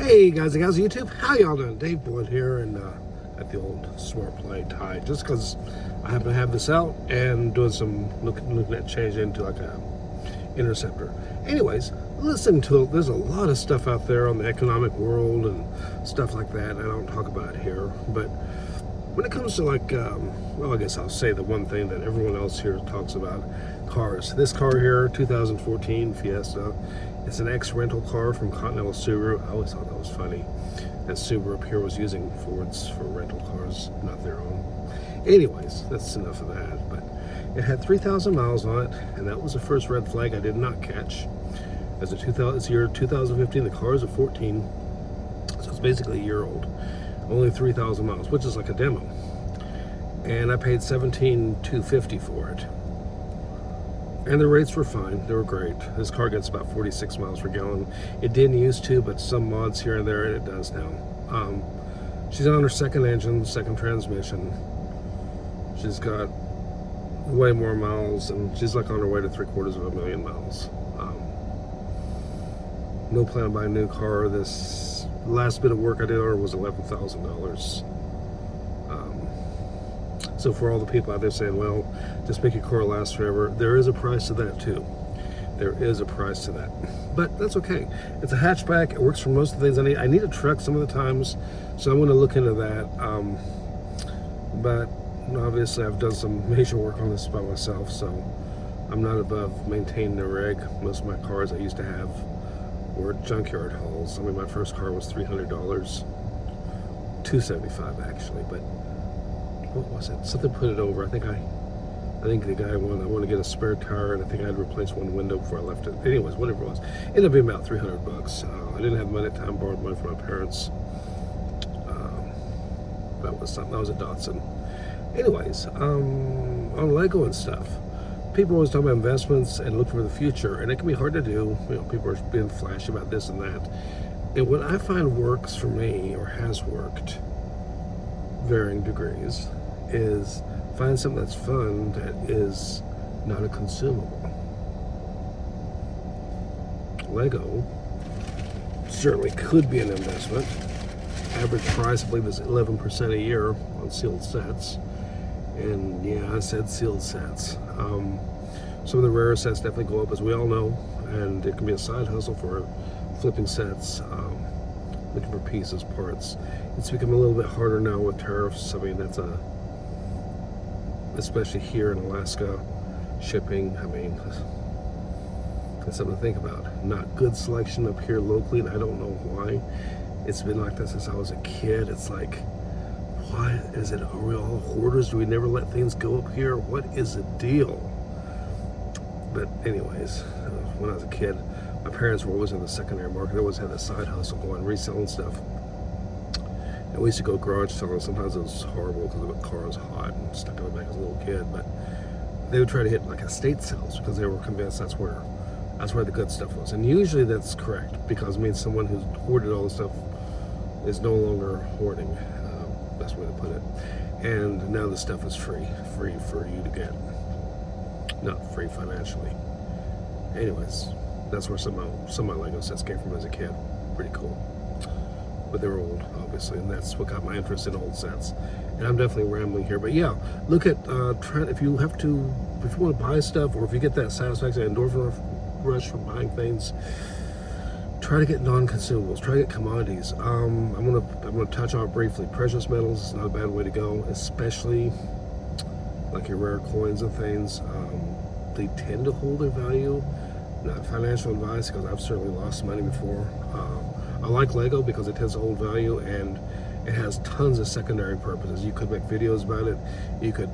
Hey guys and gals of YouTube, how y'all doing? Dave Blood here, and at the old Smart Play tie, just because I happen to have this out and doing some looking at changing into like a interceptor. Anyways, listen to it. There's a lot of stuff out there on the economic world and stuff like that. I don't talk about it here, but when it comes to like, well, I guess I'll say the one thing that everyone else here talks about: cars. This car here, 2014 Fiesta. It's an ex-rental car from Continental Subaru. I always thought that was funny, that Subaru up here was using Fords for rental cars, not their own. Anyways, that's enough of that. But it had 3,000 miles on it, and that was the first red flag I did not catch. As it's year 2015, the car is a 14, so it's basically a year old. Only 3,000 miles, which is like a demo. And I paid $17,250 for it. And the rates were fine, they were great. This car gets about 46 miles per gallon. It didn't used to, but some mods here and there, and it does now. She's on her second engine, second transmission. She's got way more miles, and she's like on her way to 750,000 miles. No plan to buy a new car. This last bit of work I did on her was $11,000. So for all the people out there saying, well, just make your car last forever, there is a price to that too. There is a price to that. But that's okay. It's a hatchback. It works for most of the things I need. I need a truck some of the times, so I'm going to look into that. But obviously I've done some major work on this by myself, so I'm not above maintaining a rig. Most of my cars I used to have were junkyard hauls. I mean, my first car was $300, $275 actually, but what was it? Something put it over. I think the guy wanted, I wanted to get a spare tire, and I think I had to replace one window before I left it. Anyways, whatever it was, ended up being about $300. I didn't have money at the time, borrowed money from my parents. That was something. That was a Datsun. Anyways, on Lego and stuff, people always talk about investments and look for the future, and it can be hard to do. You know, people are being flashy about this and that. And what I find works for me, or has worked, varying degrees, is find something that's fun that is not a consumable. Lego certainly could be an investment. Average price, I believe, is 11% a year on sealed sets. And yeah, I said sealed sets. Some of the rarer sets definitely go up, as we all know, and it can be a side hustle for flipping sets, looking for pieces, parts. It's become a little bit harder now with tariffs. I mean, that's especially here in Alaska, shipping. I mean, that's something to think about. Not good selection up here locally, and I don't know why. It's been like that since I was a kid. It's like, why is it? Are we all hoarders? Do we never let things go up here? What is the deal? But anyways, when I was a kid, my parents were always in the secondary market. They always had a side hustle going, reselling stuff. And we used to go garage selling. Sometimes it was horrible because the car was hot and stuck in the back as a little kid. But they would try to hit like estate sales because they were convinced that's where the good stuff was. And usually that's correct, because it means someone who's hoarded all the stuff is no longer hoarding. Best way to put it. And now the stuff is free for you to get. Not free financially. Anyways, that's where some of my Lego sets came from as a kid. Pretty cool. But they were old, obviously, and that's what got my interest in old sets. And I'm definitely rambling here, but yeah, look at if you want to buy stuff, or if you get that satisfaction, endorphin rush from buying things, try to get non-consumables, try to get commodities. I'm gonna touch on it briefly. Precious metals is not a bad way to go, especially like your rare coins and things. They tend to hold their value. Not financial advice, because I've certainly lost money before. I like Lego because it tends to hold value, and it has tons of secondary purposes. You could make videos about it. You could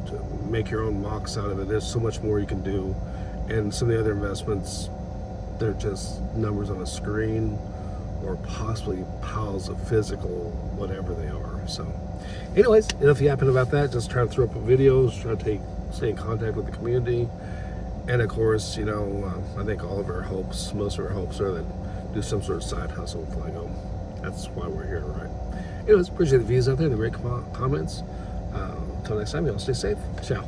make your own mocks out of it. There's so much more you can do. And some of the other investments, they're just numbers on a screen, or possibly piles of physical whatever they are. So anyways, enough yapping about that. Just try to throw up videos, try to stay in contact with the community. And of course, you know, I think most of our hopes are that do some sort of side hustle with Lego. That's why we're here, right? Anyways, appreciate the views out there, the great comments. Until next time, y'all stay safe. Ciao.